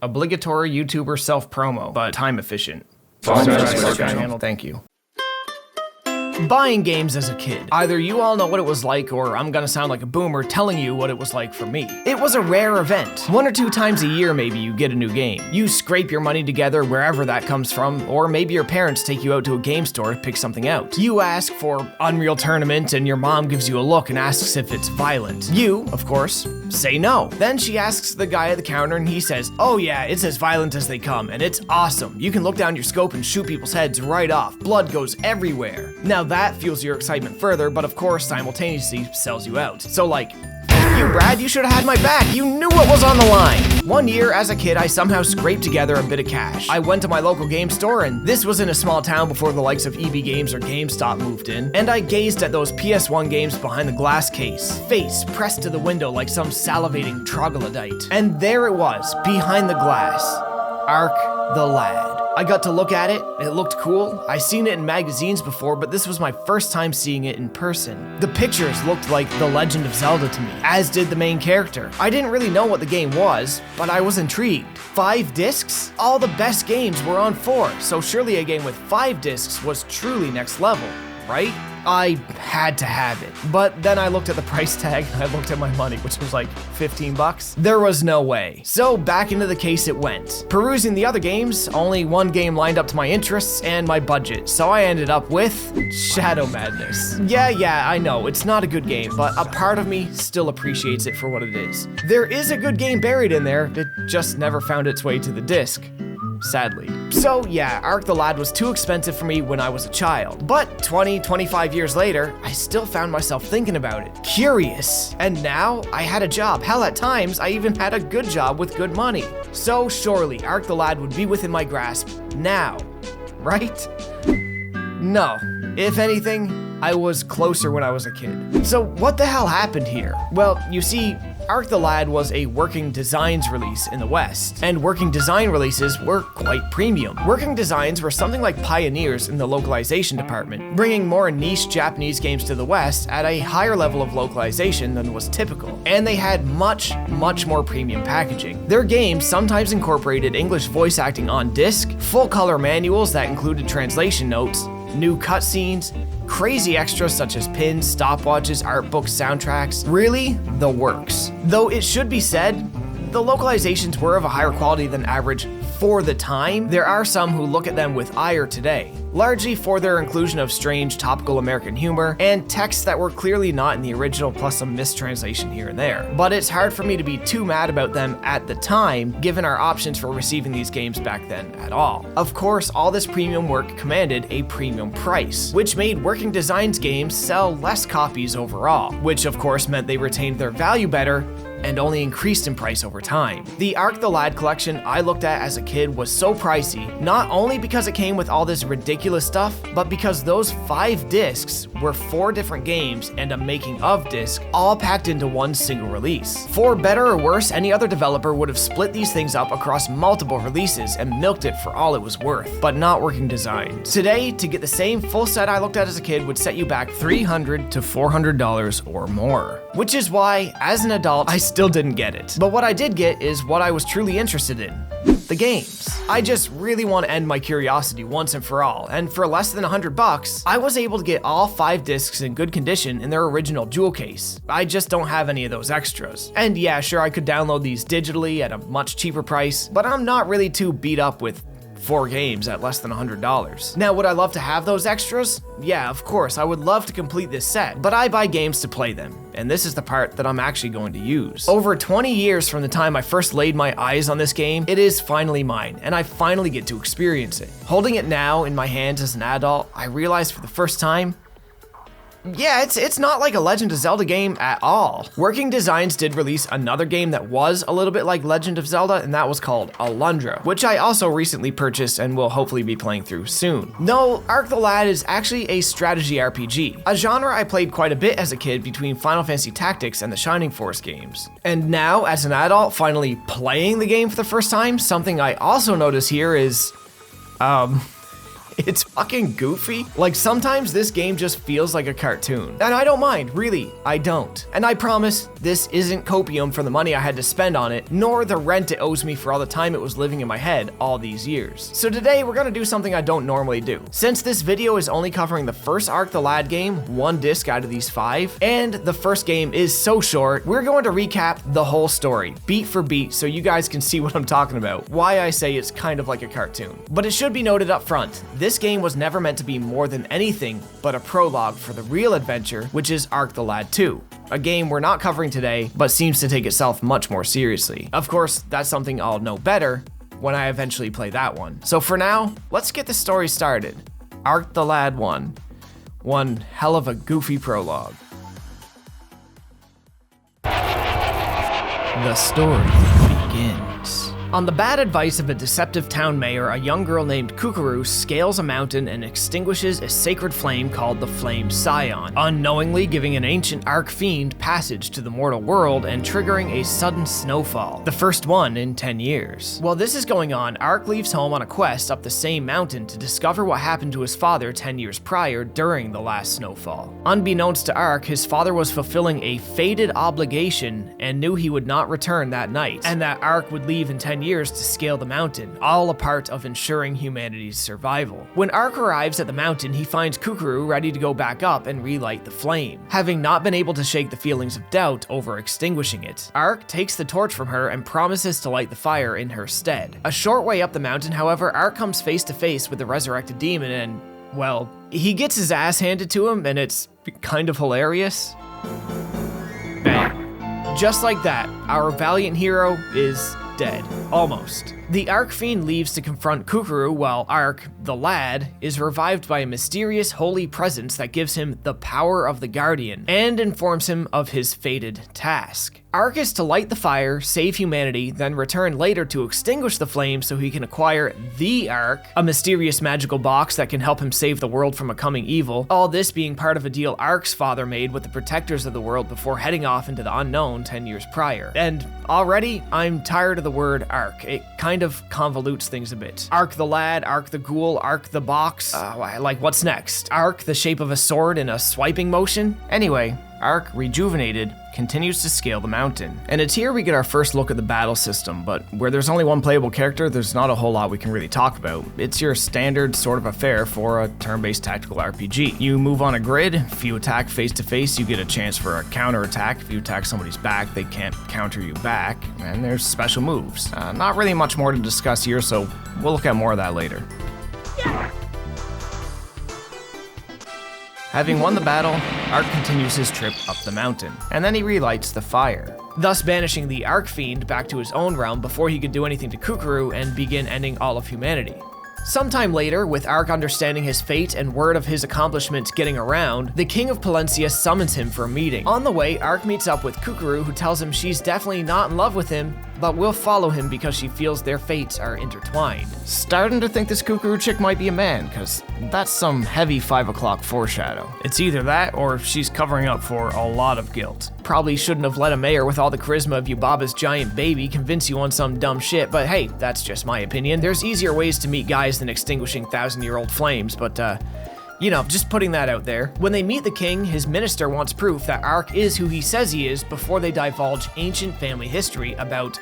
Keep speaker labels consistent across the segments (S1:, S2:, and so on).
S1: Obligatory YouTuber self-promo, but time efficient. Thank you. Buying games as a kid. Either you all know what it was like, or I'm gonna sound like a boomer telling you what it was like for me. It was a rare event. 1 or 2 times a year maybe you get a new game. You scrape your money together wherever that comes from, or maybe your parents take you out to a game store to pick something out. You ask for Unreal Tournament and your mom gives you a look and asks if it's violent. You, of course, say no. Then she asks the guy at the counter and he says, oh yeah, it's as violent as they come and it's awesome. You can look down your scope and shoot people's heads right off. Blood goes everywhere. Now that fuels your excitement further, but of course simultaneously sells you out. So like, F you Brad, you should have had my back. You knew what was on the line. One year as a kid, I somehow scraped together a bit of cash. I went to my local game store, and this was in a small town before the likes of EB Games or GameStop moved in, and I gazed at those PS1 games behind the glass case, face pressed to the window like some salivating troglodyte. And there it was, behind the glass. Ark the Lad. I got to look at it, it looked cool. I seen it in magazines before, but this was my first time seeing it in person. The pictures looked like The Legend of Zelda to me, as did the main character. I didn't really know what the game was, but I was intrigued. 5 discs? All the best games were on 4, so surely a game with 5 discs was truly next level, right? I had to have it. But then I looked at the price tag and I looked at my money, which was like 15 bucks. There was no way. So back into the case it went. Perusing the other games, only one game lined up to my interests and my budget, so I ended up with Shadow Madness. Yeah, I know, it's not a good game, but a part of me still appreciates it for what it is. There is a good game buried in there, it just never found its way to the disc. Sadly. So yeah, Ark the Lad was too expensive for me when I was a child. But 25 years later, I still found myself thinking about it. Curious. And now, I had a job. Hell, at times, I even had a good job with good money. So surely, Ark the Lad would be within my grasp now. Right? No. If anything, I was closer when I was a kid. So what the hell happened here? Well, you see, Ark the Lad was a Working Designs release in the West, and Working Design releases were quite premium. Working Designs were something like pioneers in the localization department, bringing more niche Japanese games to the West at a higher level of localization than was typical, and they had much more premium packaging. Their games sometimes incorporated English voice acting on disc, full color manuals that included translation notes, new cutscenes, crazy extras such as pins, stopwatches, art books, soundtracks, really the works. Though it should be said, the localizations were of a higher quality than average for the time. There are some who look at them with ire today, largely for their inclusion of strange topical American humor and texts that were clearly not in the original plus some mistranslation here and there. But it's hard for me to be too mad about them at the time, given our options for receiving these games back then at all. Of course, all this premium work commanded a premium price, which made Working Designs games sell less copies overall, which of course meant they retained their value better and only increased in price over time. The Ark the Lad collection I looked at as a kid was so pricey, not only because it came with all this ridiculous stuff, but because those 5 discs were 4 different games and a making of disc, all packed into one single release. For better or worse, any other developer would have split these things up across multiple releases and milked it for all it was worth, but not Working Designs. Today, to get the same full set I looked at as a kid would set you back $300 to $400 or more. Which is why, as an adult, I still didn't get it. But what I did get is what I was truly interested in. The games. I just really want to end my curiosity once and for all, and for less than $100, I was able to get all 5 discs in good condition in their original jewel case. I just don't have any of those extras. And yeah, sure, I could download these digitally at a much cheaper price, but I'm not really too beat up with 4 games at less than $100. Now, would I love to have those extras? Yeah, of course, I would love to complete this set, but I buy games to play them, and this is the part that I'm actually going to use. Over 20 years from the time I first laid my eyes on this game, it is finally mine, and I finally get to experience it. Holding it now in my hands as an adult, I realized for the first time, yeah, it's not like a Legend of Zelda game at all. Working Designs did release another game that was a little bit like Legend of Zelda, and that was called Alundra, which I also recently purchased and will hopefully be playing through soon. No, Ark the Lad is actually a strategy RPG, a genre I played quite a bit as a kid between Final Fantasy Tactics and the Shining Force games. And now, as an adult, finally playing the game for the first time, something I also notice here is, It's fucking goofy. Like, sometimes this game just feels like a cartoon. And I don't mind, really, I don't. And I promise, this isn't copium for the money I had to spend on it, nor the rent it owes me for all the time it was living in my head all these years. So today, we're gonna do something I don't normally do. Since this video is only covering the first Ark the Lad game, one disc out of these 5, and the first game is so short, we're going to recap the whole story, beat for beat, so you guys can see what I'm talking about, why I say it's kind of like a cartoon. But it should be noted up front, this game was never meant to be more than anything but a prologue for the real adventure, which is Ark the Lad 2. A game we're not covering today, but seems to take itself much more seriously. Of course, that's something I'll know better when I eventually play that one. So for now, let's get the story started. Ark the Lad 1. One hell of a goofy prologue. The story begins. On the bad advice of a deceptive town mayor, a young girl named Kukuru scales a mountain and extinguishes a sacred flame called the Flame Scion, unknowingly giving an ancient Ark fiend passage to the mortal world and triggering a sudden snowfall, the first one in 10 years. While this is going on, Ark leaves home on a quest up the same mountain to discover what happened to his father 10 years prior during the last snowfall. Unbeknownst to Ark, his father was fulfilling a fated obligation and knew he would not return that night, and that Ark would leave in 10 years to scale the mountain, all a part of ensuring humanity's survival. When Ark arrives at the mountain, he finds Kukuru ready to go back up and relight the flame, having not been able to shake the feelings of doubt over extinguishing it. Ark takes the torch from her and promises to light the fire in her stead. A short way up the mountain, however, Ark comes face to face with the resurrected demon and, well, he gets his ass handed to him and it's kind of hilarious. Bang. Just like that, our valiant hero is dead. Almost. The Ark Fiend leaves to confront Kukuru while Ark, the lad, is revived by a mysterious holy presence that gives him the power of the Guardian and informs him of his fated task. Ark is to light the fire, save humanity, then return later to extinguish the flame so he can acquire the Ark, a mysterious magical box that can help him save the world from a coming evil, all this being part of a deal Ark's father made with the protectors of the world before heading off into the unknown 10 years prior. And already, I'm tired of the word Ark. It kind of convolutes things a bit. Ark the lad, Ark the ghoul, Ark the box. Like, what's next? Ark the shape of a sword in a swiping motion? Anyway, Ark, rejuvenated, continues to scale the mountain. And it's here we get our first look at the battle system, but where there's only one playable character, there's not a whole lot we can really talk about. It's your standard sort of affair for a turn-based tactical RPG. You move on a grid, if you attack face-to-face, you get a chance for a counter-attack. If you attack somebody's back, they can't counter you back, and there's special moves. Not really much more to discuss here, so we'll look at more of that later. Having won the battle, Ark continues his trip up the mountain, and then he relights the fire, thus banishing the Ark Fiend back to his own realm before he could do anything to Kukuru and begin ending all of humanity. Sometime later, with Ark understanding his fate and word of his accomplishments getting around, the King of Palencia summons him for a meeting. On the way, Ark meets up with Kukuru, who tells him she's definitely not in love with him, but will follow him because she feels their fates are intertwined. Starting to think this Kukuru chick might be a man, cause that's some heavy 5 o'clock foreshadow. It's either that or she's covering up for a lot of guilt. Probably shouldn't have let a mayor with all the charisma of Yubaba's giant baby convince you on some dumb shit, but hey, that's just my opinion. There's easier ways to meet guys than extinguishing 1,000-year-old flames, but you know, just putting that out there. When they meet the king, his minister wants proof that Ark is who he says he is before they divulge ancient family history about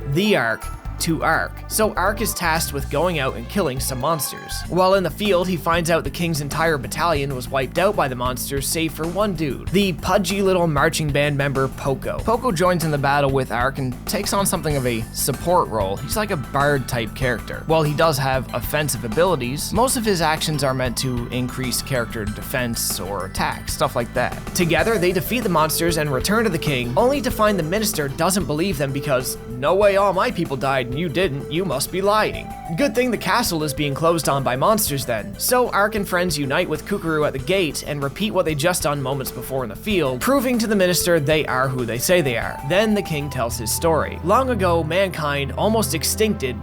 S1: the Ark to Ark. So Ark is tasked with going out and killing some monsters. While in the field, he finds out the king's entire battalion was wiped out by the monsters save for one dude, the pudgy little marching band member Poco. Poco joins in the battle with Ark and takes on something of a support role. He's like a bard type character. While he does have offensive abilities, most of his actions are meant to increase character defense or attack, stuff like that. Together, they defeat the monsters and return to the king, only to find the minister doesn't believe them because no way all my people died and you didn't, you must be lying. Good thing the castle is being closed on by monsters then. So Ark and friends unite with Kukuru at the gate and repeat what they just done moments before in the field, proving to the minister they are who they say they are. Then the king tells his story. Long ago, mankind almost extincted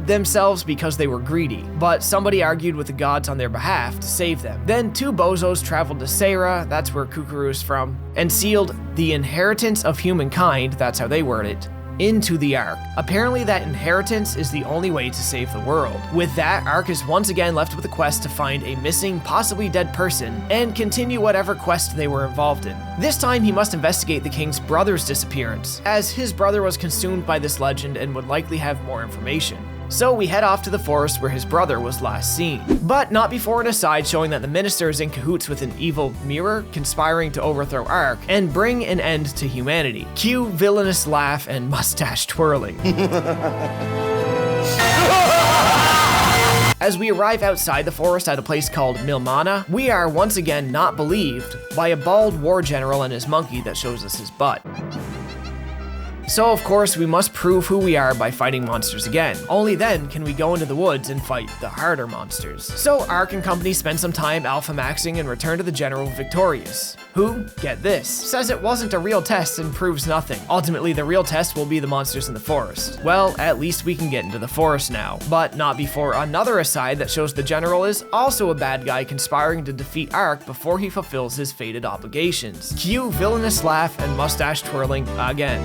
S1: themselves because they were greedy, but somebody argued with the gods on their behalf to save them. Then 2 bozos traveled to Seira, that's where Kukuru is from, and sealed the inheritance of humankind, that's how they word it, into the Ark. Apparently that inheritance is the only way to save the world. With that, Ark is once again left with a quest to find a missing, possibly dead person, and continue whatever quest they were involved in. This time he must investigate the king's brother's disappearance, as his brother was consumed by this legend and would likely have more information. So we head off to the forest where his brother was last seen. But not before an aside showing that the minister is in cahoots with an evil mirror, conspiring to overthrow Ark and bring an end to humanity. Cue villainous laugh and mustache twirling. As we arrive outside the forest at a place called Milmana, we are once again not believed by a bald war general and his monkey that shows us his butt. So of course we must prove who we are by fighting monsters again. Only then can we go into the woods and fight the harder monsters. So Ark and company spend some time alpha maxing and return to the general victorious, who, get this, says it wasn't a real test and proves nothing. Ultimately the real test will be the monsters in the forest. Well, at least we can get into the forest now, but not before another aside that shows the general is also a bad guy conspiring to defeat Ark before he fulfills his fated obligations. Cue villainous laugh and mustache twirling again.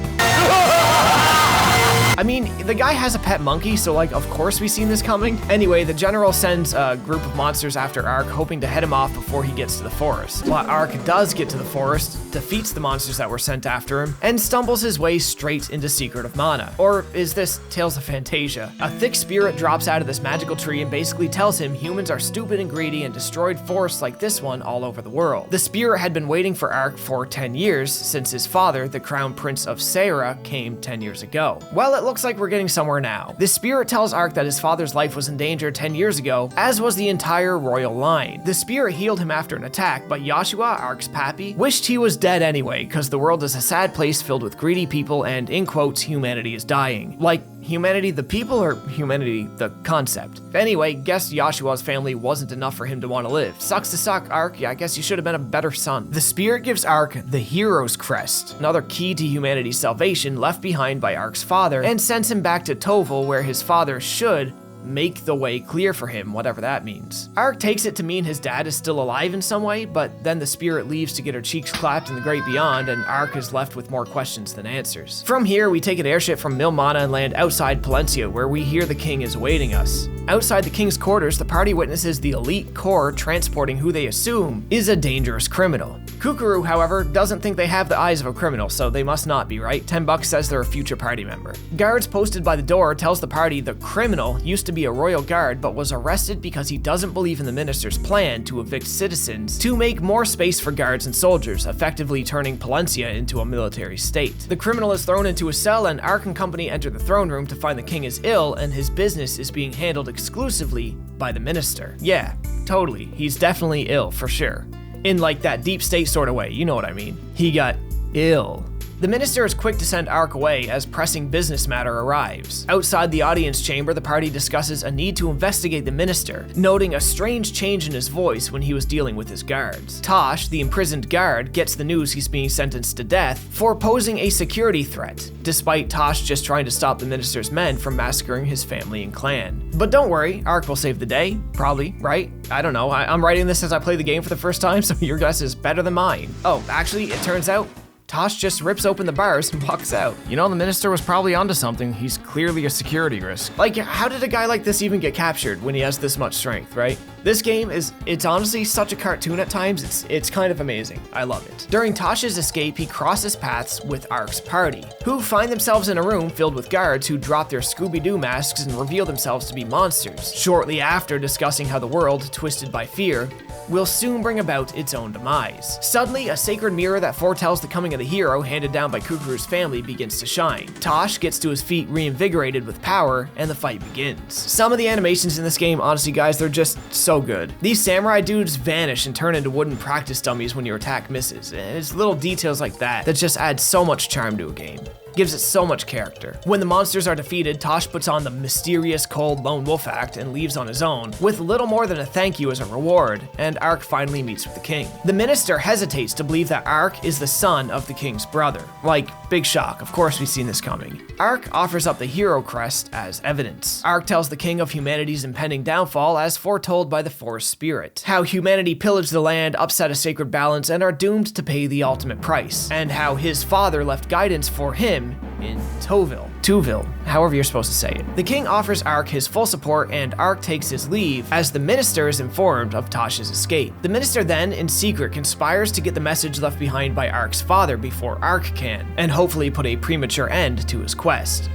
S1: I mean, the guy has a pet monkey, so like, of course we've seen this coming. Anyway, the general sends a group of monsters after Ark, hoping to head him off before he gets to the forest. While Ark does get to the forest, defeats the monsters that were sent after him, and stumbles his way straight into Secret of Mana. Or is this Tales of Fantasia? A thick spirit drops out of this magical tree and basically tells him humans are stupid and greedy and destroyed forests like this one all over the world. The spirit had been waiting for Ark for 10 years, since his father, the Crown Prince of Sarah, came 10 years ago. Well, it looks like we're getting somewhere now. The spirit tells Ark that his father's life was in danger 10 years ago, as was the entire royal line. The spirit healed him after an attack, but Joshua, Ark's pappy, wished he was dead anyway, cause the world is a sad place filled with greedy people and, in quotes, humanity is dying. Like, humanity the people or humanity the concept? Anyway, guess Joshua's family wasn't enough for him to want to live. Sucks to suck, Ark. Yeah, I guess you should have been a better son. The spirit gives Ark the hero's crest, another key to humanity's salvation left behind by Ark's father, and sends him back to Toval where his father should make the way clear for him, whatever that means. Ark takes it to mean his dad is still alive in some way, but then the spirit leaves to get her cheeks clapped in the great beyond, and Ark is left with more questions than answers. From here, we take an airship from Milmana and land outside Palencia, where we hear the king is awaiting us. Outside the king's quarters, the party witnesses the elite corps transporting who they assume is a dangerous criminal. Kukuru, however, doesn't think they have the eyes of a criminal, so they must not be, right? $10 says they're a future party member. Guards posted by the door tells the party the criminal used to be a royal guard but was arrested because he doesn't believe in the minister's plan to evict citizens to make more space for guards and soldiers, effectively turning Palencia into a military state. The criminal is thrown into a cell and Ark and company enter the throne room to find the king is ill and his business is being handled exclusively by the minister. Yeah, totally. He's definitely ill, for sure. In like that deep state sort of way, you know what I mean. He got ill. The minister is quick to send Ark away as pressing business matter arrives. Outside the audience chamber, the party discusses a need to investigate the minister, noting a strange change in his voice when he was dealing with his guards. Tosh, the imprisoned guard, gets the news he's being sentenced to death for posing a security threat, despite Tosh just trying to stop the minister's men from massacring his family and clan. But don't worry, Ark will save the day, probably, right? I don't know, I'm writing this as I play the game for the first time, so your guess is better than mine. Oh, actually, it turns out Tosh just rips open the bars and walks out. You know, the minister was probably onto something. He's clearly a security risk. Like, how did a guy like this even get captured when he has this much strength, right? This game it's honestly such a cartoon at times, it's kind of amazing. I love it. During Tosh's escape, he crosses paths with Ark's party, who find themselves in a room filled with guards who drop their Scooby-Doo masks and reveal themselves to be monsters. Shortly after discussing how the world, twisted by fear, will soon bring about its own demise. Suddenly, a sacred mirror that foretells the coming of the hero handed down by Kukuru's family begins to shine. Tosh gets to his feet reinvigorated with power, and the fight begins. Some of the animations in this game, honestly guys, they're just so good. These samurai dudes vanish and turn into wooden practice dummies when your attack misses, and it's little details like that that just add so much charm to a game. Gives it so much character. When the monsters are defeated, Tosh puts on the mysterious cold lone wolf act and leaves on his own, with little more than a thank you as a reward, and Ark finally meets with the king. The minister hesitates to believe that Ark is the son of the king's brother. Like, big shock, of course we've seen this coming. Ark offers up the hero crest as evidence. Ark tells the king of humanity's impending downfall as foretold by the forest spirit. How humanity pillaged the land, upset a sacred balance, and are doomed to pay the ultimate price. And how his father left guidance for him time in Tuville, however you're supposed to say it. The king offers Ark his full support, and Ark takes his leave as the minister is informed of Tosh's escape. The minister then, in secret, conspires to get the message left behind by Ark's father before Ark can, and hopefully put a premature end to his quest.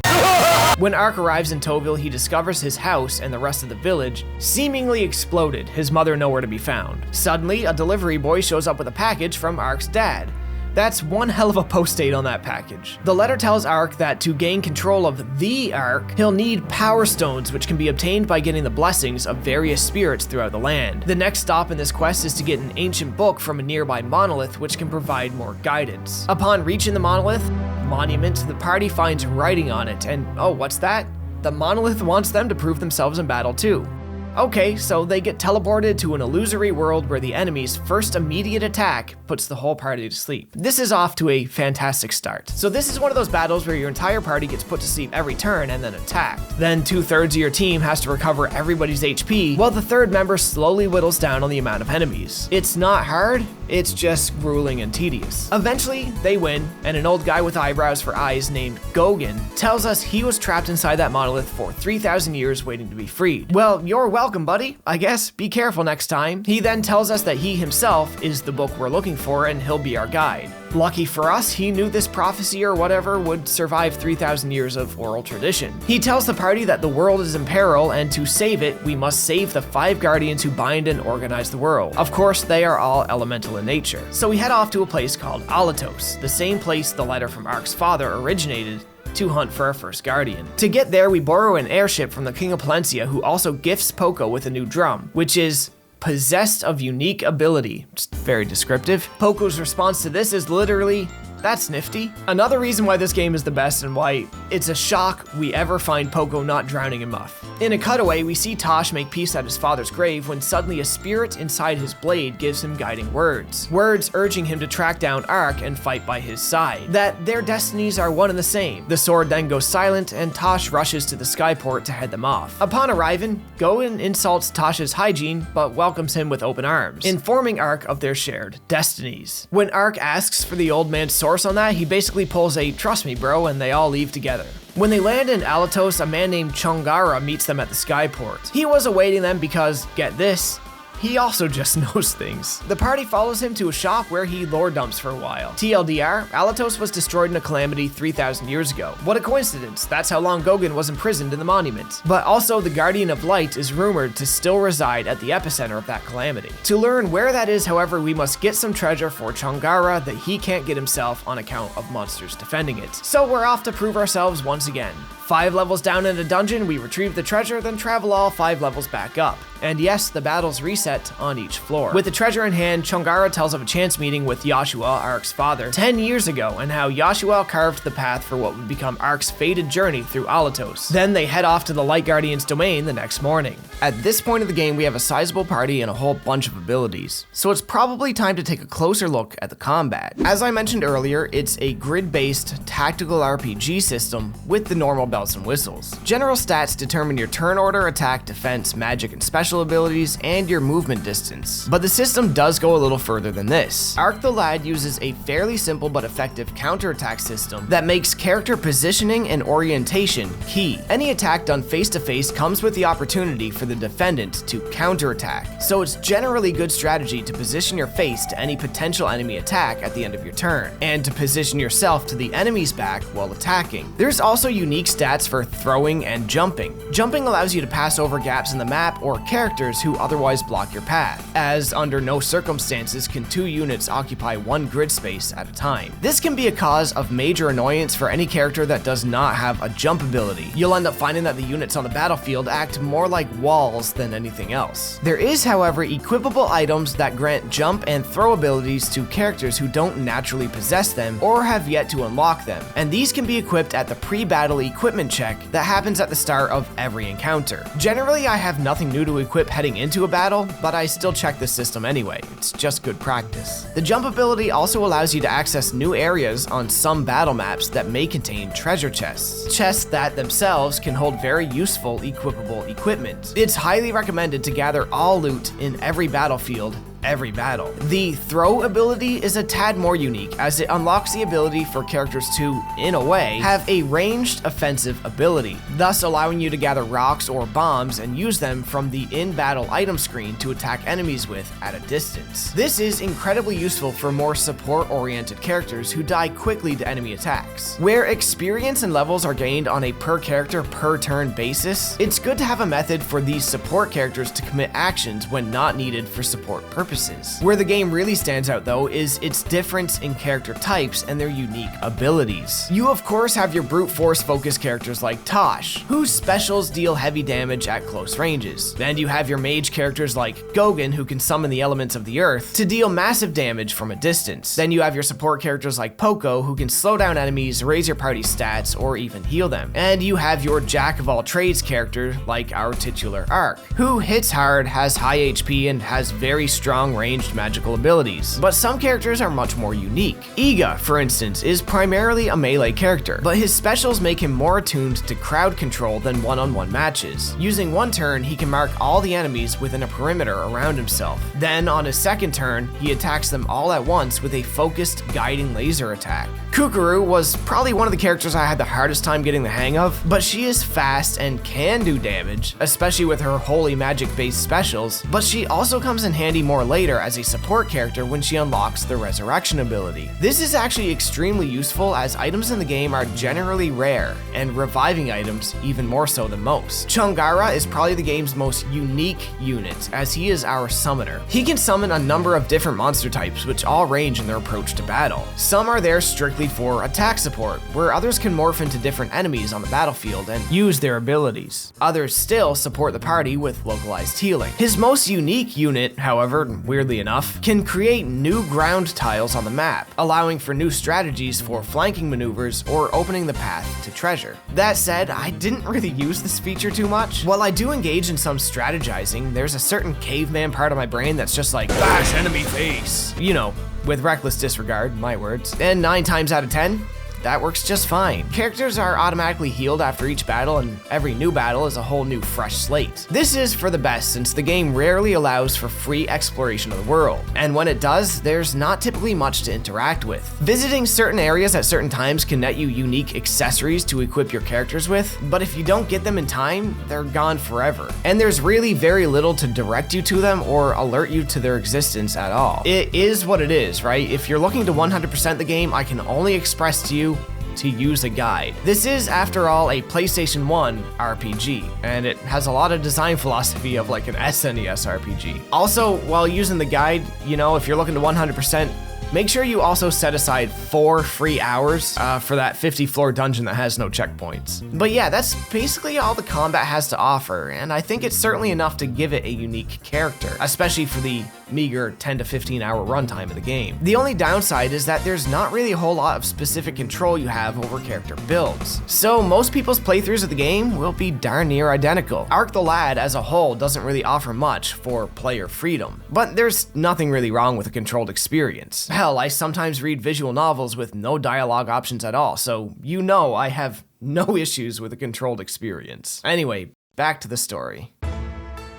S1: When Ark arrives in Tuville, he discovers his house and the rest of the village seemingly exploded, his mother nowhere to be found. Suddenly, a delivery boy shows up with a package from Ark's dad. That's one hell of a post date on that package. The letter tells Ark that to gain control of the Ark, he'll need power stones, which can be obtained by getting the blessings of various spirits throughout the land. The next stop in this quest is to get an ancient book from a nearby monolith, which can provide more guidance. Upon reaching the monument, the party finds writing on it, and oh, what's that? The monolith wants them to prove themselves in battle too. Okay, so they get teleported to an illusory world where the enemy's first immediate attack puts the whole party to sleep. This is off to a fantastic start. So this is one of those battles where your entire party gets put to sleep every turn and then attacked. Then 2/3 of your team has to recover everybody's HP, while the third member slowly whittles down on the amount of enemies. It's not hard, it's just grueling and tedious. Eventually, they win, and an old guy with eyebrows for eyes named Goguen tells us he was trapped inside that monolith for 3,000 years waiting to be freed. Well, you're welcome, buddy. I guess be careful next time. He then tells us that he himself is the book we're looking for and he'll be our guide. Lucky for us, he knew this prophecy or whatever would survive 3,000 years of oral tradition. He tells the party that the world is in peril, and to save it, we must save the 5 guardians who bind and organize the world. Of course, they are all elemental in nature. So we head off to a place called Alatos, the same place the letter from Ark's father originated, to hunt for our first guardian. To get there, we borrow an airship from the King of Palencia, who also gifts Poco with a new drum, which is possessed of unique ability. Just very descriptive. Poco's response to this is literally, "That's nifty." Another reason why this game is the best and why it's a shock we ever find Poco not drowning in muff. In a cutaway, we see Tosh make peace at his father's grave when suddenly a spirit inside his blade gives him guiding words. Words urging him to track down Ark and fight by his side. That their destinies are one and the same. The sword then goes silent and Tosh rushes to the skyport to head them off. Upon arriving, Goguen insults Tosh's hygiene but welcomes him with open arms, informing Ark of their shared destinies. When Ark asks for the old man's sword on that, he basically pulls a "trust me bro," and they all leave together. When they land in Alatos, a man named Chongara meets them at the skyport. He was awaiting them because, get this, he also just knows things. The party follows him to a shop where he lore dumps for a while. TLDR, Alatos was destroyed in a calamity 3,000 years ago. What a coincidence, that's how long Goguen was imprisoned in the monument. But also the Guardian of Light is rumored to still reside at the epicenter of that calamity. To learn where that is, however, we must get some treasure for Chongara that he can't get himself on account of monsters defending it. So we're off to prove ourselves once again. 5 levels down in a dungeon, we retrieve the treasure, then travel all 5 levels back up. And yes, the battles reset on each floor. With the treasure in hand, Chongara tells of a chance meeting with Yashua, Ark's father, 10 years ago, and how Yashua carved the path for what would become Ark's fated journey through Alatos. Then they head off to the Light Guardian's domain the next morning. At this point of the game, we have a sizable party and a whole bunch of abilities, so it's probably time to take a closer look at the combat. As I mentioned earlier, it's a grid-based tactical RPG system with the normal bells and whistles. General stats determine your turn order, attack, defense, magic, and special abilities, and your movement distance. But the system does go a little further than this. Ark the Lad uses a fairly simple but effective counterattack system that makes character positioning and orientation key. Any attack done face to face comes with the opportunity for the defendant to counterattack, so it's generally good strategy to position your face to any potential enemy attack at the end of your turn, and to position yourself to the enemy's back while attacking. There's also unique stats for throwing and jumping. Jumping allows you to pass over gaps in the map or characters who otherwise block your path, as under no circumstances can 2 units occupy 1 grid space at a time. This can be a cause of major annoyance for any character that does not have a jump ability. You'll end up finding that the units on the battlefield act more like walls than anything else. There is, however, equipable items that grant jump and throw abilities to characters who don't naturally possess them or have yet to unlock them, and these can be equipped at the pre-battle equipment check that happens at the start of every encounter. Generally, I have nothing new to equip heading into a battle, but I still check the system anyway. It's just good practice. The jump ability also allows you to access new areas on some battle maps that may contain treasure chests. Chests that themselves can hold very useful equipable equipment. It's highly recommended to gather all loot in every battlefield every battle. The throw ability is a tad more unique, as it unlocks the ability for characters to, in a way, have a ranged offensive ability, thus allowing you to gather rocks or bombs and use them from the in-battle item screen to attack enemies with at a distance. This is incredibly useful for more support-oriented characters who die quickly to enemy attacks. Where experience and levels are gained on a per character per turn basis, it's good to have a method for these support characters to commit actions when not needed for support purposes. Where the game really stands out though is its difference in character types and their unique abilities. You of course have your brute force focused characters like Tosh, whose specials deal heavy damage at close ranges. Then you have your mage characters like Gogan, who can summon the elements of the earth to deal massive damage from a distance. Then you have your support characters like Poco, who can slow down enemies, raise your party's stats, or even heal them. And you have your jack of all trades character like our titular Ark, who hits hard, has high HP, and has very strong ranged magical abilities. But some characters are much more unique. Iga, for instance, is primarily a melee character, but his specials make him more attuned to crowd control than one-on-one matches. Using one turn, he can mark all the enemies within a perimeter around himself. Then, on his second turn, he attacks them all at once with a focused guiding laser attack. Kukuru was probably one of the characters I had the hardest time getting the hang of, but she is fast and can do damage, especially with her holy magic-based specials, but she also comes in handy more later as a support character when she unlocks the resurrection ability. This is actually extremely useful as items in the game are generally rare, and reviving items even more so than most. Chungara is probably the game's most unique unit, as he is our summoner. He can summon a number of different monster types, which all range in their approach to battle. Some are there strictly for attack support, where others can morph into different enemies on the battlefield and use their abilities. Others still support the party with localized healing. His most unique unit, however, weirdly enough, can create new ground tiles on the map, allowing for new strategies for flanking maneuvers or opening the path to treasure. That said, I didn't really use this feature too much. While I do engage in some strategizing, there's a certain caveman part of my brain that's just like, bash enemy face, you know, with reckless disregard, my words. And 9 times out of 10, that works just fine. Characters are automatically healed after each battle, and every new battle is a whole new fresh slate. This is for the best since the game rarely allows for free exploration of the world, and when it does, there's not typically much to interact with. Visiting certain areas at certain times can net you unique accessories to equip your characters with, but if you don't get them in time, they're gone forever. And there's really very little to direct you to them or alert you to their existence at all. It is what it is, right? If you're looking to 100% the game, I can only express to you to use a guide. This is, after all, a PlayStation 1 RPG, and it has a lot of design philosophy of like an SNES RPG. Also, while using the guide, you know, if you're looking to 100%, make sure you also set aside 4 free hours for that 50-floor dungeon that has no checkpoints. But yeah, that's basically all the combat has to offer, and I think it's certainly enough to give it a unique character, especially for the meager 10 to 15 hour runtime of the game. The only downside is that there's not really a whole lot of specific control you have over character builds. So most people's playthroughs of the game will be darn near identical. Ark the Lad as a whole doesn't really offer much for player freedom, but there's nothing really wrong with a controlled experience. Hell, I sometimes read visual novels with no dialogue options at all, so you know I have no issues with a controlled experience. Anyway, back to the story.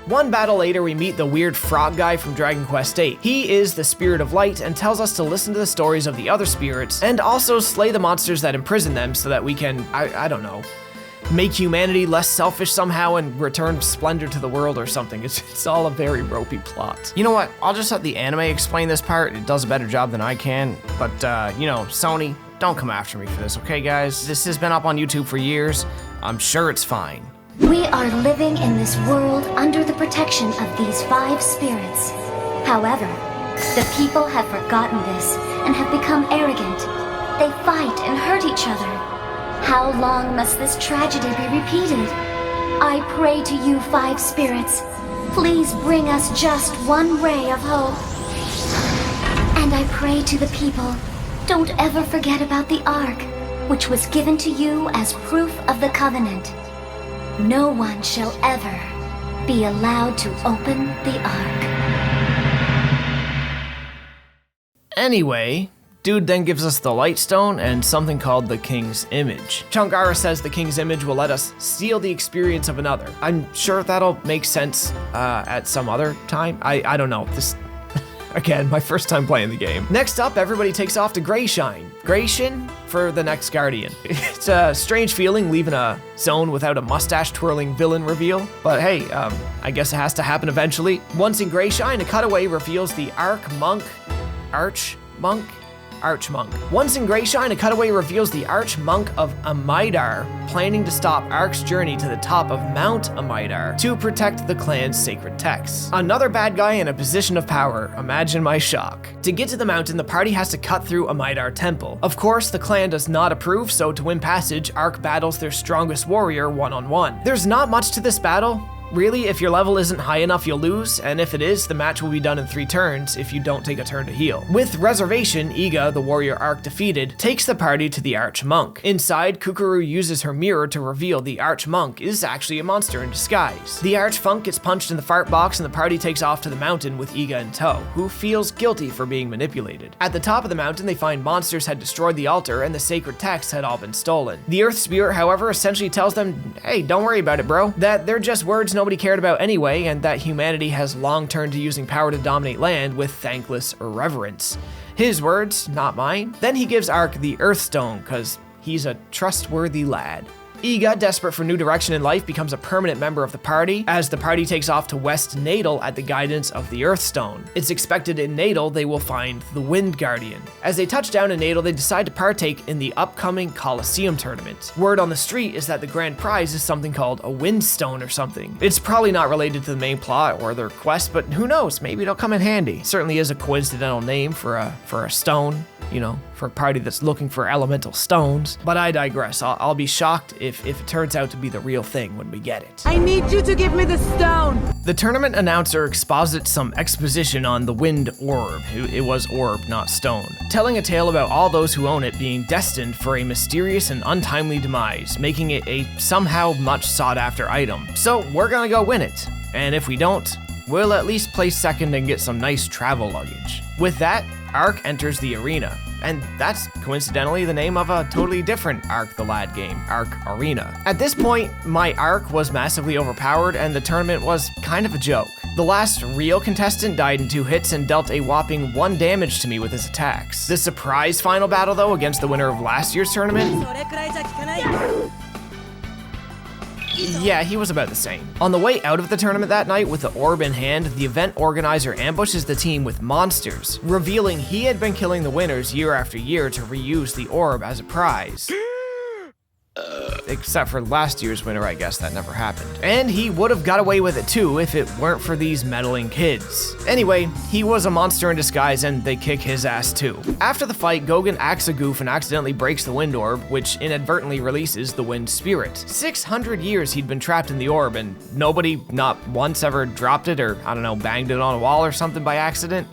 S1: One battle later, we meet the weird frog guy from Dragon Quest VIII. He is the spirit of light and tells us to listen to the stories of the other spirits and also slay the monsters that imprison them so that we can, I don't know, make humanity less selfish somehow and return splendor to the world or something. It's all a very ropey plot. You know what? I'll just let the anime explain this part. It does a better job than I can. But, you know, Sony, don't come after me for this, okay, guys? This has been up on YouTube for years. I'm sure it's fine.
S2: We are living in this world under the protection of these 5 spirits. However, the people have forgotten this and have become arrogant. They fight and hurt each other. How long must this tragedy be repeated? I pray to you 5 spirits, please bring us just one ray of hope. And I pray to the people, don't ever forget about the Ark, which was given to you as proof of the covenant. No one shall ever be allowed to open the Ark.
S1: Anyway, dude then gives us the light stone and something called the King's Image. Chungara says the King's Image will let us steal the experience of another. I'm sure that'll make sense at some other time. I don't know. This Again, my first time playing the game. Next up, everybody takes off to Greyshine. Grayshin for the next Guardian. It's a strange feeling leaving a zone without a mustache-twirling villain reveal, but hey, I guess it has to happen eventually. Once in Greyshine, a cutaway reveals the Archmonk. Once in Greyshine, a cutaway reveals the Archmonk of Amidar, planning to stop Ark's journey to the top of Mount Amidar to protect the clan's sacred texts. Another bad guy in a position of power. Imagine my shock. To get to the mountain, the party has to cut through Amidar Temple. Of course, the clan does not approve, so to win passage, Ark battles their strongest warrior one-on-one. There's not much to this battle. Really, if your level isn't high enough, you'll lose, and if it is, the match will be done in 3 turns if you don't take a turn to heal. With reservation, Iga, the warrior Ark defeated, takes the party to the Archmonk. Inside, Kukuru uses her mirror to reveal the Archmonk is actually a monster in disguise. The Archmonk gets punched in the fart box and the party takes off to the mountain with Iga in tow, who feels guilty for being manipulated. At the top of the mountain, they find monsters had destroyed the altar and the sacred texts had all been stolen. The Earth Spirit, however, essentially tells them, hey, don't worry about it, bro, that they're just words nobody cared about anyway, and that humanity has long turned to using power to dominate land with thankless irreverence. His words, not mine. Then he gives Ark the Earthstone, cause he's a trustworthy lad. Iga, desperate for new direction in life, becomes a permanent member of the party, as the party takes off to West Natal at the guidance of the Earthstone. It's expected in Natal they will find the Wind Guardian. As they touch down in Natal, they decide to partake in the upcoming Colosseum tournament. Word on the street is that the grand prize is something called a Windstone or something. It's probably not related to the main plot or their quest, but who knows, maybe it'll come in handy. Certainly is a coincidental name for a stone, you know, for a party that's looking for elemental stones. But I digress. I'll be shocked if it turns out to be the real thing when we get it.
S3: I need you to give me the stone!
S1: The tournament announcer exposits some exposition on the Wind Orb. It was orb, not stone, telling a tale about all those who own it being destined for a mysterious and untimely demise, making it a somehow much sought after item. So we're gonna go win it. And if we don't, we'll at least place second and get some nice travel luggage. With that, Ark enters the arena. And that's coincidentally the name of a totally different Ark the Lad game, Ark Arena. At this point, my Ark was massively overpowered and the tournament was kind of a joke. The last real contestant died in 2 hits and dealt a whopping 1 damage to me with his attacks. The surprise final battle though, against the winner of last year's tournament, yeah, he was about the same. On the way out of the tournament that night with the orb in hand, the event organizer ambushes the team with monsters, revealing he had been killing the winners year after year to reuse the orb as a prize. Except for last year's winner, I guess that never happened. And he would have got away with it too if it weren't for these meddling kids. Anyway, he was a monster in disguise and they kick his ass too. After the fight, Gogan acts a goof and accidentally breaks the wind orb, which inadvertently releases the wind spirit. 600 years he'd been trapped in the orb and nobody, not once, ever dropped it or, I don't know, banged it on a wall or something by accident.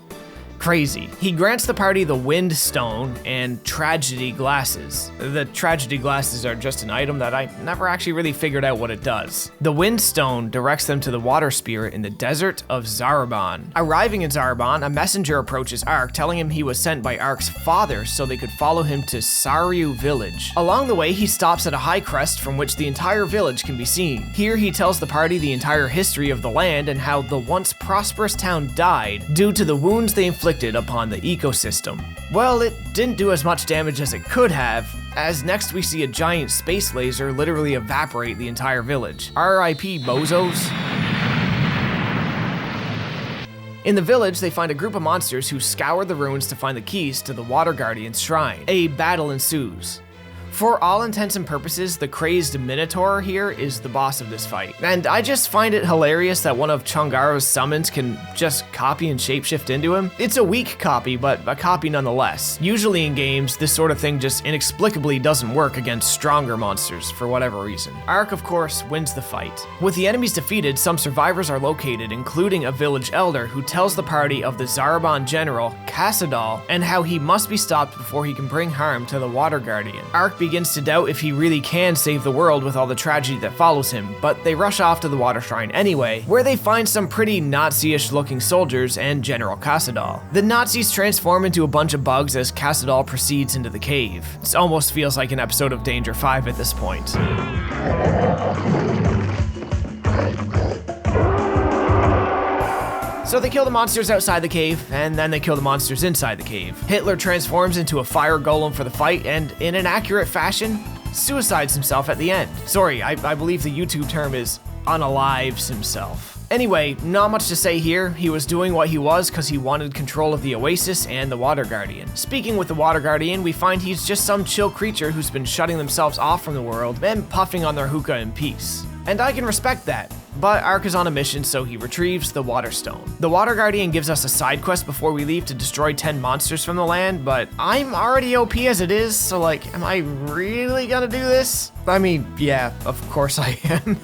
S1: Crazy. He grants the party the Wind Stone and Tragedy Glasses. The Tragedy Glasses are just an item that I never actually really figured out what it does. The Wind Stone directs them to the Water Spirit in the desert of Zaraban. Arriving in Zaraban, a messenger approaches Ark, telling him he was sent by Ark's father so they could follow him to Saryu Village. Along the way, he stops at a high crest from which the entire village can be seen. Here, he tells the party the entire history of the land and how the once prosperous town died due to the wounds they inflicted upon the ecosystem. Well, it didn't do as much damage as it could have, as next we see a giant space laser literally evaporate the entire village. R.I.P. bozos. In the village, they find a group of monsters who scour the ruins to find the keys to the Water Guardian's shrine. A battle ensues. For all intents and purposes, the crazed Minotaur here is the boss of this fight. And I just find it hilarious that one of Chungaro's summons can just copy and shapeshift into him. It's a weak copy, but a copy nonetheless. Usually in games, this sort of thing just inexplicably doesn't work against stronger monsters for whatever reason. Ark, of course, wins the fight. With the enemies defeated, some survivors are located, including a village elder who tells the party of the Zaraban general, Cassadal, and how he must be stopped before he can bring harm to the Water Guardian. Ark begins to doubt if he really can save the world with all the tragedy that follows him, but they rush off to the water shrine anyway, where they find some pretty Nazi-ish looking soldiers and General Cassadal. The Nazis transform into a bunch of bugs as Cassadal proceeds into the cave. This almost feels like an episode of Danger 5 at this point. So they kill the monsters outside the cave, and then they kill the monsters inside the cave. Hitler transforms into a fire golem for the fight, and in an accurate fashion, suicides himself at the end. Sorry, I believe the YouTube term is unalives himself. Anyway, not much to say here. He was doing what he was because he wanted control of the Oasis and the Water Guardian. Speaking with the Water Guardian, we find he's just some chill creature who's been shutting themselves off from the world and puffing on their hookah in peace. And I can respect that. But Ark is on a mission, so he retrieves the Water Stone. The Water Guardian gives us a side quest before we leave to destroy 10 monsters from the land, but I'm already OP as it is, so like, am I really gonna do this? I mean, yeah, of course I am.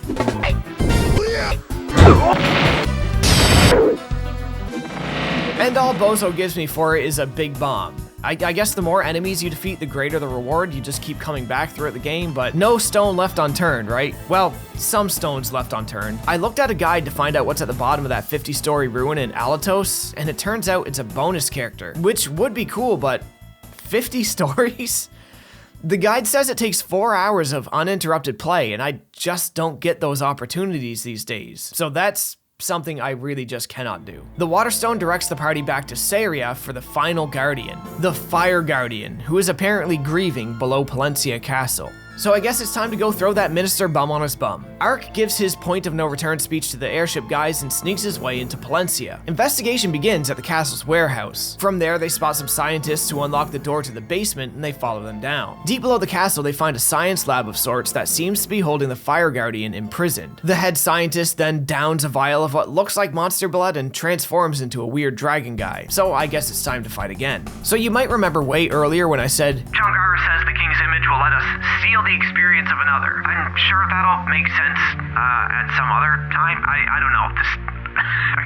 S1: And all Bozo gives me for it is a big bomb. I guess the more enemies you defeat, the greater the reward. You just keep coming back throughout the game, but no stone left unturned, right? Well, some stones left unturned. I looked at a guide to find out what's at the bottom of that 50-story ruin in Alatos, and it turns out it's a bonus character, which would be cool, but 50 stories? The guide says it takes 4 hours of uninterrupted play, and I just don't get those opportunities these days. So that's something I really just cannot do. The Waterstone directs the party back to Saria for the final Guardian, the Fire Guardian, who is apparently grieving below Palencia Castle. So I guess it's time to go throw that minister bum on his bum. Ark gives his point of no return speech to the airship guys and sneaks his way into Palencia. Investigation begins at the castle's warehouse. From there, they spot some scientists who unlock the door to the basement and they follow them down. Deep below the castle, they find a science lab of sorts that seems to be holding the Fire Guardian imprisoned. The head scientist then downs a vial of what looks like monster blood and transforms into a weird dragon guy. So I guess it's time to fight again. So you might remember way earlier when I said,
S4: Changara says the king's image will let us steal the experience of another. I'm sure that'll make sense at some other time. I don't know. This,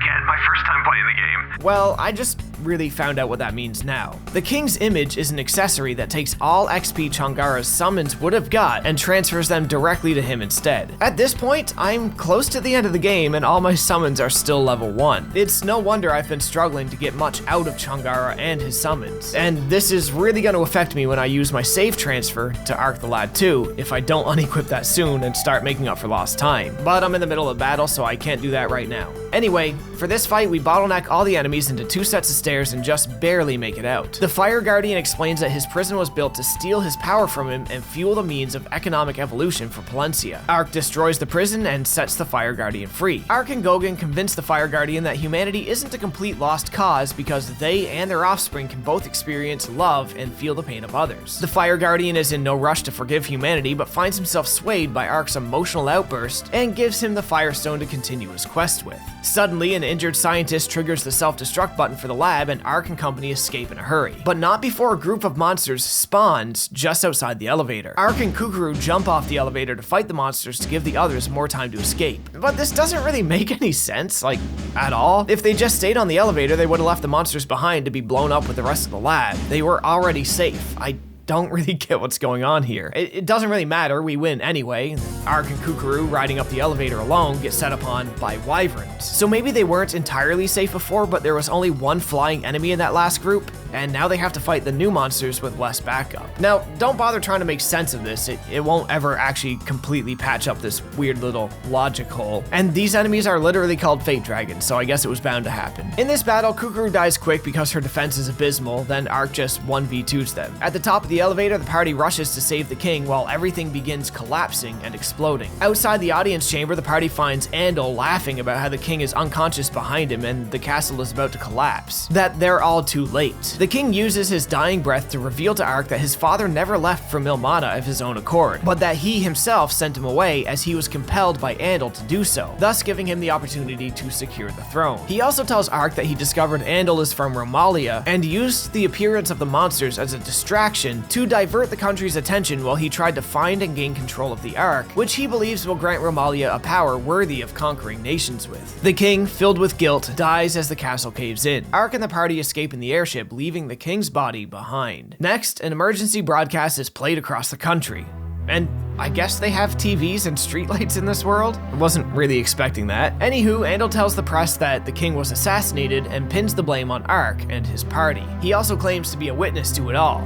S4: again, my first time playing the game.
S1: Well, I just really found out what that means now. The king's image is an accessory that takes all XP Changara's summons would have got and transfers them directly to him instead. At this point, I'm close to the end of the game and all my summons are still level 1. It's no wonder I've been struggling to get much out of Changara and his summons. And this is really going to affect me when I use my save transfer to Ark the Lad 2 if I don't unequip that soon and start making up for lost time. But I'm in the middle of battle, so I can't do that right now. Anyway, for this fight, we bottleneck all the enemies into 2 sets of stairs and just barely make it out. The Fire Guardian explains that his prison was built to steal his power from him and fuel the means of economic evolution for Palencia. Ark destroys the prison and sets the Fire Guardian free. Ark and Gogan convince the Fire Guardian that humanity isn't a complete lost cause because they and their offspring can both experience love and feel the pain of others. The Fire Guardian is in no rush to forgive humanity, but finds himself swayed by Ark's emotional outburst and gives him the Firestone to continue his quest with. Suddenly, an injured scientist triggers the self-destruct button for the lab and Ark and company escape in a hurry. But not before a group of monsters spawns just outside the elevator. Ark and Kukuru jump off the elevator to fight the monsters to give the others more time to escape. But this doesn't really make any sense, like, at all. If they just stayed on the elevator, they would have left the monsters behind to be blown up with the rest of the lab. They were already safe. I don't really get what's going on here. It doesn't really matter, we win anyway. Ark and Kukuru, riding up the elevator alone, get set upon by wyverns. So maybe they weren't entirely safe before, but there was only one flying enemy in that last group, and now they have to fight the new monsters with less backup. Now, don't bother trying to make sense of this. It won't ever actually completely patch up this weird little logic hole. And these enemies are literally called Fate Dragons, so I guess it was bound to happen. In this battle, Kukuru dies quick because her defense is abysmal, then Ark just 1v2s them. At the top of the elevator, the party rushes to save the king while everything begins collapsing and exploding. Outside the audience chamber, the party finds Andal laughing about how the king is unconscious behind him and the castle is about to collapse. That they're all too late. The king uses his dying breath to reveal to Ark that his father never left from Ilmata of his own accord, but that he himself sent him away as he was compelled by Andal to do so, thus giving him the opportunity to secure the throne. He also tells Ark that he discovered Andal is from Romalia and used the appearance of the monsters as a distraction to divert the country's attention while he tried to find and gain control of the Ark, which he believes will grant Romalia a power worthy of conquering nations with. The king, filled with guilt, dies as the castle caves in. Ark and the party escape in the airship, leaving the king's body behind. Next, an emergency broadcast is played across the country. And I guess they have TVs and streetlights in this world? I wasn't really expecting that. Anywho, Andal tells the press that the king was assassinated and pins the blame on Ark and his party. He also claims to be a witness to it all.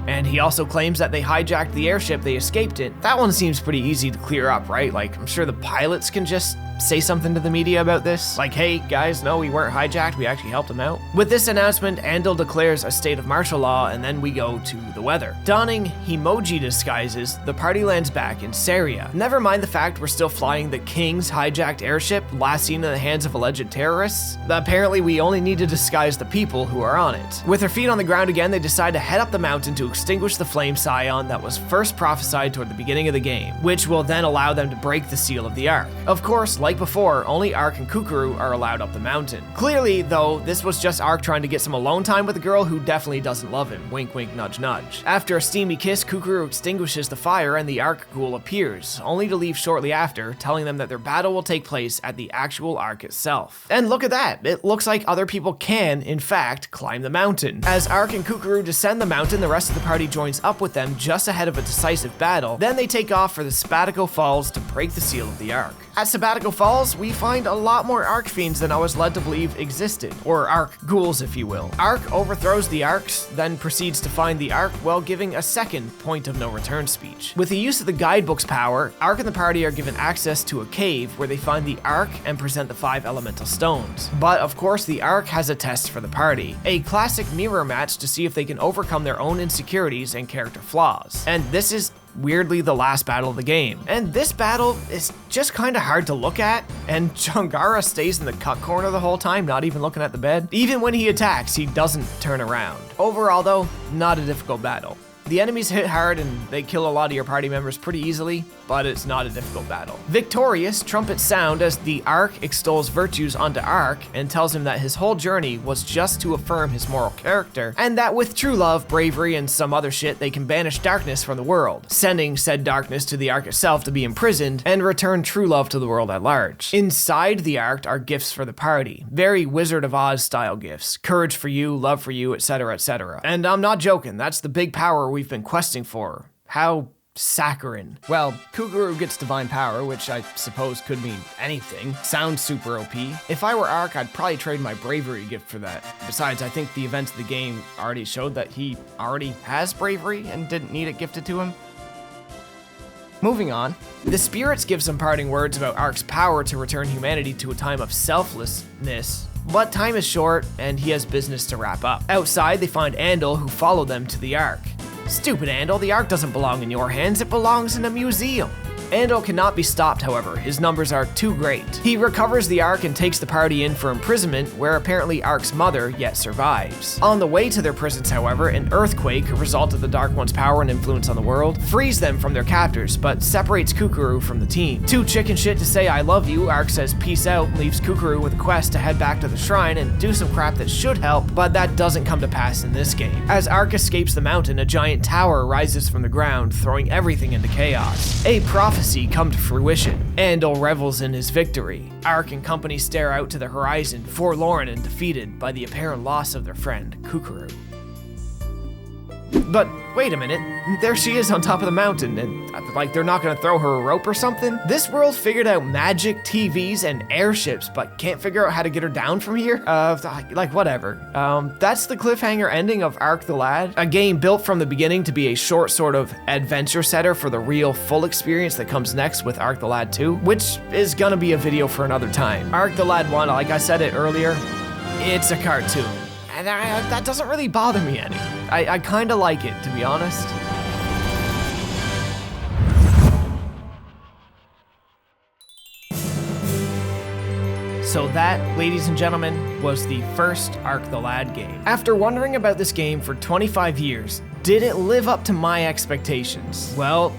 S1: And he also claims that they hijacked the airship they escaped in. That one seems pretty easy to clear up, right? Like, I'm sure the pilots can just say something to the media about this? Like, hey guys, no, we weren't hijacked, we actually helped him out. With this announcement, Andal declares a state of martial law, and then we go to the weather. Donning emoji disguises, the party lands back in Saria. Never mind the fact we're still flying the King's hijacked airship, last seen in the hands of alleged terrorists. Apparently we only need to disguise the people who are on it. With their feet on the ground again, they decide to head up the mountain to extinguish the flame scion that was first prophesied toward the beginning of the game, which will then allow them to break the seal of the Ark. Of course, like before, only Ark and Kukuru are allowed up the mountain. Clearly, though, this was just Ark trying to get some alone time with a girl who definitely doesn't love him. Wink wink nudge nudge. After a steamy kiss, Kukuru extinguishes the fire and the Ark ghoul appears, only to leave shortly after, telling them that their battle will take place at the actual Ark itself. And look at that, it looks like other people can, in fact, climb the mountain. As Ark and Kukuru descend the mountain, the rest of the party joins up with them just ahead of a decisive battle. Then they take off for the Sabbatical Falls to break the seal of the Ark. At Sabbatical Falls, we find a lot more Ark fiends than I was led to believe existed, or Ark ghouls if you will. Ark overthrows the Arks, then proceeds to find the Ark while giving a second point of no return speech. With the use of the guidebook's power, Ark and the party are given access to a cave where they find the Ark and present the 5 elemental stones. But of course the Ark has a test for the party, a classic mirror match to see if they can overcome their own insecurities and character flaws. And this is weirdly the last battle of the game. And this battle is just kinda hard to look at, and Chongara stays in the cut corner the whole time, not even looking at the bed. Even when he attacks, he doesn't turn around. Overall though, not a difficult battle. The enemies hit hard and they kill a lot of your party members pretty easily, but it's not a difficult battle. Victorious, trumpets sound as the Ark extols virtues onto Ark and tells him that his whole journey was just to affirm his moral character, and that with true love, bravery, and some other shit, they can banish darkness from the world, sending said darkness to the Ark itself to be imprisoned and return true love to the world at large. Inside the Ark are gifts for the party, very Wizard of Oz style gifts, courage for you, love for you, etc, etc. And I'm not joking, that's the big power we've been questing for. How saccharine. Well, Kukuru gets divine power, which I suppose could mean anything. Sounds super OP. If I were Ark, I'd probably trade my bravery gift for that. Besides, I think the events of the game already showed that he already has bravery and didn't need it gifted to him. Moving on, the spirits give some parting words about Ark's power to return humanity to a time of selflessness, but time is short and he has business to wrap up. Outside, they find Andal, who followed them to the Ark. Stupid Andal, the Ark doesn't belong in your hands, it belongs in a museum. Andal cannot be stopped, however, his numbers are too great. He recovers the Ark and takes the party in for imprisonment, where apparently Ark's mother yet survives. On the way to their prisons, however, an earthquake, a result of the Dark One's power and influence on the world, frees them from their captors, but separates Kukuru from the team. Too chicken shit to say I love you, Ark says peace out and leaves Kukuru with a quest to head back to the shrine and do some crap that should help, but that doesn't come to pass in this game. As Ark escapes the mountain, a giant tower rises from the ground, throwing everything into chaos. A prophecy come to fruition. Andal revels in his victory. Ark and company stare out to the horizon, forlorn and defeated by the apparent loss of their friend, Kukuru. But wait a minute, there she is on top of the mountain, and like they're not gonna throw her a rope or something? This world figured out magic, TVs, and airships, but can't figure out how to get her down from here? Like whatever. That's the cliffhanger ending of Ark the Lad, a game built from the beginning to be a short sort of adventure setter for the real full experience that comes next with Ark the Lad 2, which is gonna be a video for another time. Ark the Lad 1, like I said it earlier, it's a cartoon. And that doesn't really bother me any. I kinda like it, to be honest. So that, ladies and gentlemen, was the first Ark the Lad game. After wondering about this game for 25 years, did it live up to my expectations? Well,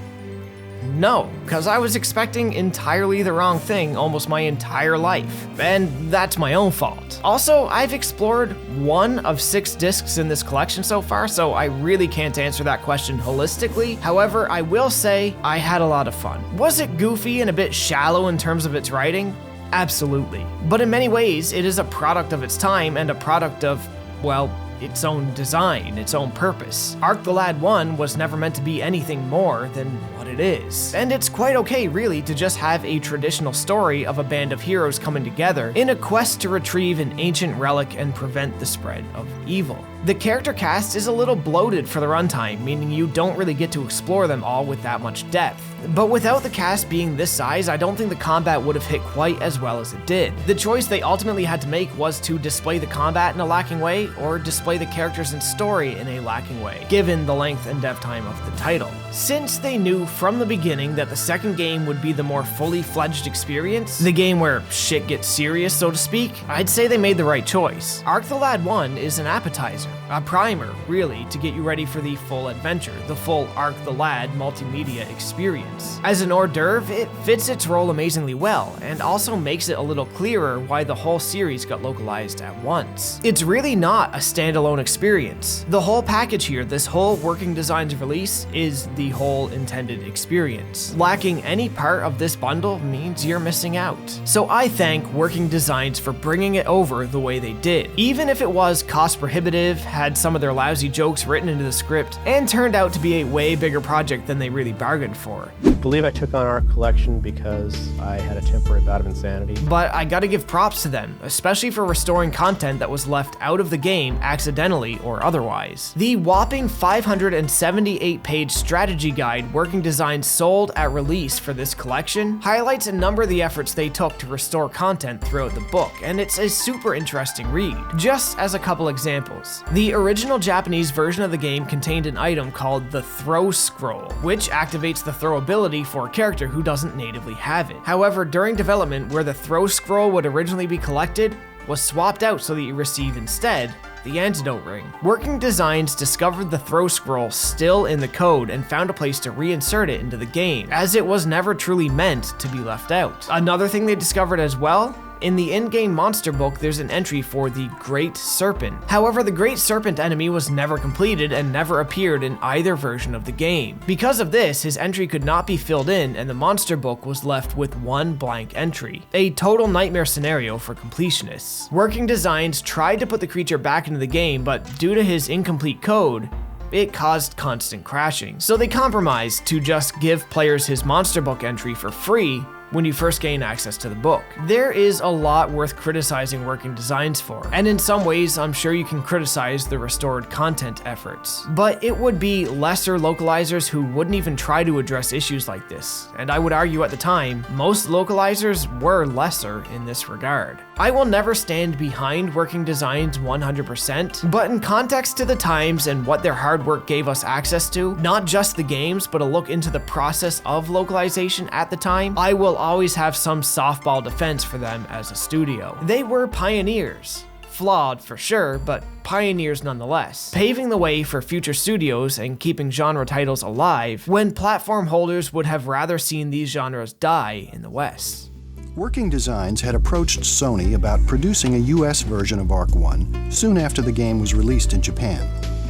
S1: no, because I was expecting entirely the wrong thing almost my entire life, and that's my own fault. Also, I've explored 1 of 6 discs in this collection so far, so I really can't answer that question holistically. However, I will say I had a lot of fun. Was it goofy and a bit shallow in terms of its writing? Absolutely. But in many ways, it is a product of its time and a product of, well, its own design, its own purpose. Ark the Lad 1 was never meant to be anything more than what it it is. And it's quite okay, really, to just have a traditional story of a band of heroes coming together in a quest to retrieve an ancient relic and prevent the spread of evil. The character cast is a little bloated for the runtime, meaning you don't really get to explore them all with that much depth. But without the cast being this size, I don't think the combat would have hit quite as well as it did. The choice they ultimately had to make was to display the combat in a lacking way, or display the characters and story in a lacking way, given the length and dev time of the title. Since they knew from the beginning that the second game would be the more fully fledged experience, the game where shit gets serious, so to speak, I'd say they made the right choice. Arc the Lad 1 is an appetizer, a primer, really, to get you ready for the full adventure, the full Arc the Lad multimedia experience. As an hors d'oeuvre, it fits its role amazingly well, and also makes it a little clearer why the whole series got localized at once. It's really not a standalone experience. The whole package here, this whole Working Designs release, is the whole intended experience. Lacking any part of this bundle means you're missing out. So I thank Working Designs for bringing it over the way they did. Even if it was cost prohibitive, had some of their lousy jokes written into the script, and turned out to be a way bigger project than they really bargained for.
S5: I believe I took on our collection because I had a temporary bout of insanity.
S1: But I gotta give props to them, especially for restoring content that was left out of the game accidentally or otherwise. The whopping 578-page strategy guide Working Designs sold at release for this collection highlights a number of the efforts they took to restore content throughout the book, and it's a super interesting read. Just as a couple examples, the original Japanese version of the game contained an item called the Throw Scroll, which activates the throw ability for a character who doesn't natively have it. However, during development, where the Throw Scroll would originally be collected was swapped out so that you receive instead the Antidote Ring. Working Designs discovered the Throw Scroll still in the code and found a place to reinsert it into the game, as it was never truly meant to be left out. Another thing they discovered as well, in the in-game monster book, there's an entry for the Great Serpent. However, the Great Serpent enemy was never completed and never appeared in either version of the game. Because of this, his entry could not be filled in, and the monster book was left with one blank entry. A total nightmare scenario for completionists. Working Designs tried to put the creature back into the game, but due to his incomplete code, it caused constant crashing. So they compromised to just give players his monster book entry for free when you first gain access to the book. There is a lot worth criticizing Working Designs for, and in some ways I'm sure you can criticize the restored content efforts. But it would be lesser localizers who wouldn't even try to address issues like this, and I would argue at the time, most localizers were lesser in this regard. I will never stand behind Working Designs 100%, but in context to the times and what their hard work gave us access to, not just the games, but a look into the process of localization at the time, I will always have some softball defense for them as a studio. They were pioneers. Flawed for sure, but pioneers nonetheless, paving the way for future studios and keeping genre titles alive when platform holders would have rather seen these genres die in the West.
S6: Working Designs had approached Sony about producing a US version of Arc 1 soon after the game was released in Japan.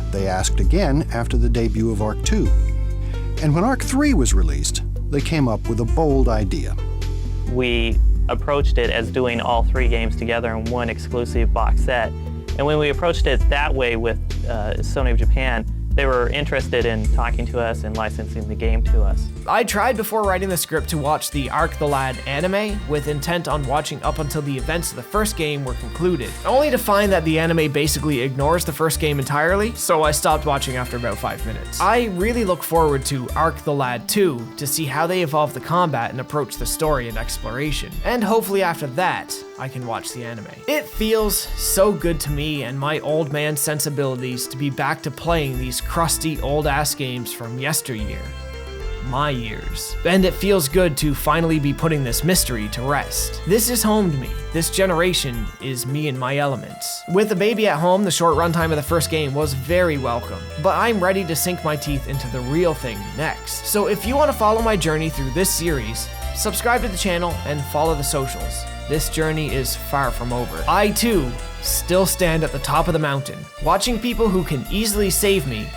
S6: They asked again after the debut of Arc 2. And when Arc 3 was released, they came up with a bold idea.
S7: We approached it as doing all three games together in one exclusive box set. And when we approached it that way with Sony of Japan, they were interested in talking to us and licensing the game to us.
S1: I tried before writing the script to watch the Arc the Lad anime with intent on watching up until the events of the first game were concluded, only to find that the anime basically ignores the first game entirely, so I stopped watching after about 5 minutes. I really look forward to Arc the Lad 2 to see how they evolve the combat and approach the story and exploration, and hopefully after that, I can watch the anime. It feels so good to me and my old man sensibilities to be back to playing these crusty old ass games from yesteryear. My years. And it feels good to finally be putting this mystery to rest. This is home to me. This generation is me in my elements. With a baby at home, the short runtime of the first game was very welcome, but I'm ready to sink my teeth into the real thing next. So if you want to follow my journey through this series, subscribe to the channel and follow the socials. This journey is far from over. I too still stand at the top of the mountain, watching people who can easily save me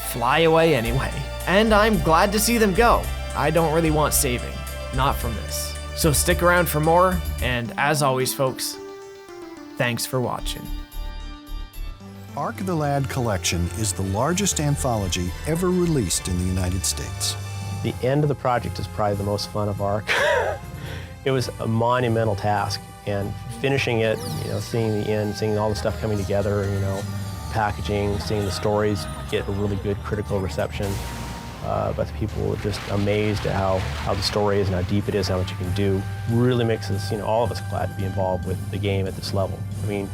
S1: fly away anyway. And I'm glad to see them go. I don't really want saving, not from this. So stick around for more, and as always folks, thanks for watching.
S6: Arc the Lad Collection is the largest anthology ever released in the United States.
S5: The end of the project is probably the most fun of ARC. It was a monumental task, and finishing it, seeing the end, seeing all the stuff coming together, packaging, seeing the stories get a really good critical reception. But the people were just amazed at how the story is and how deep it is, how much you can do. Really makes us, all of us glad to be involved with the game at this level. I mean,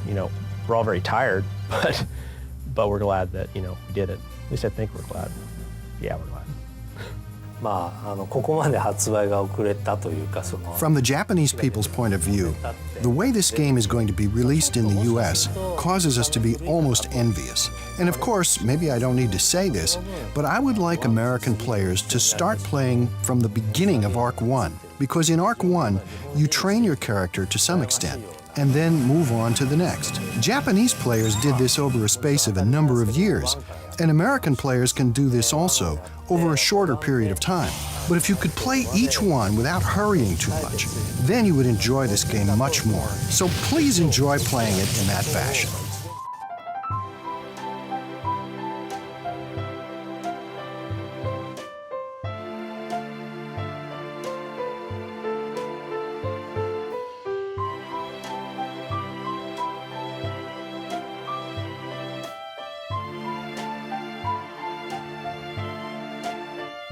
S5: we're all very tired, but we're glad that, we did it. At least I think we're glad. Yeah, we're glad.
S6: From the Japanese people's point of view, the way this game is going to be released in the US causes us to be almost envious. And of course, maybe I don't need to say this, but I would like American players to start playing from the beginning of Arc 1, because in Arc 1, you train your character to some extent, and then move on to the next. Japanese players did this over a space of a number of years, and American players can do this also over a shorter period of time. But if you could play each one without hurrying too much, then you would enjoy this game much more. So please enjoy playing it in that fashion.